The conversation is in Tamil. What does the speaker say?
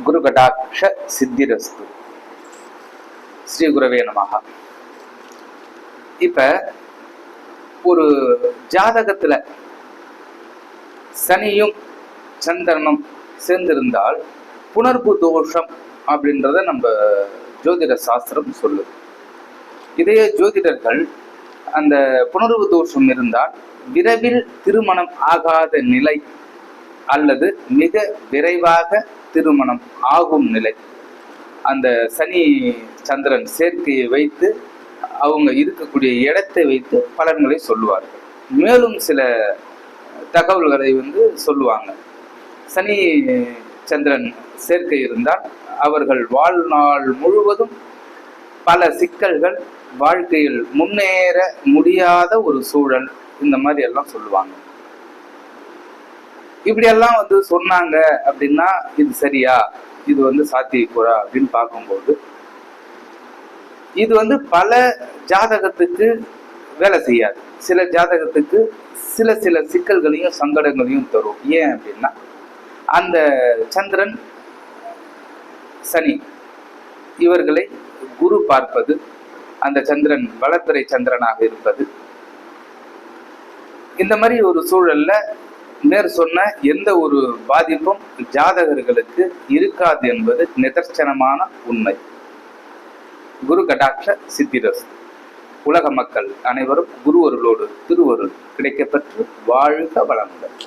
குரு கடாட்ச சித்திரஸ்து. ஸ்ரீ குருவே நமஹ. இப்ப ஒரு ஜாதகத்துல சனியும் சந்திரனும் சேர்ந்திருந்தால் புணர்வு தோஷம் அப்படின்றத நம்ம ஜோதிட சாஸ்திரம் சொல்லுது. இதையே ஜோதிடர்கள் அந்த புணர்வு தோஷம் இருந்தால் விரைவில் திருமணம் ஆகாத நிலை அல்லது மிக விரைவாக திருமணம் ஆகும் நிலை, அந்த சனி சந்திரன் சேர்க்கையை வைத்து அவங்க இருக்கக்கூடிய இடத்தை வைத்து பலன்களை சொல்லுவார்கள். மேலும் சில தகவல்களை சொல்லுவாங்க. சனி சந்திரன் சேர்க்கை இருந்தால் அவர்கள் வாழ்நாள் முழுவதும் பல சிக்கல்கள், வாழ்க்கையில் முன்னேற முடியாத ஒரு சூழல், இந்த மாதிரி எல்லாம் சொல்லுவாங்க. இப்படியெல்லாம் சொன்னாங்க அப்படின்னா இது சரியா, இது சாத்தியக்கூறா அப்படின்னு பார்க்கும்போது இது பல ஜாதகத்துக்கு வேலை செய்யாது. சில ஜாதகத்துக்கு சில சிக்கல்களையும் சங்கடங்களையும் தரும். ஏன் அப்படின்னா அந்த சந்திரன் சனி இவர்களை குரு பார்ப்பது, அந்த சந்திரன் வளர்பிறை சந்திரனாக இருப்பது, இந்த மாதிரி ஒரு சூழல்ல மேற் சொன்ன எந்த ஒரு பாதிப்பும் ஜாதகர்களுக்கு இருக்காது என்பது நிதர்சனமான உண்மை. குரு கடாட்ச சித்திரஸ். உலக மக்கள் அனைவரும் குருவருளோடு திருவருள் கிடைக்கப்பெற்று வாழ்க வளமுடன்.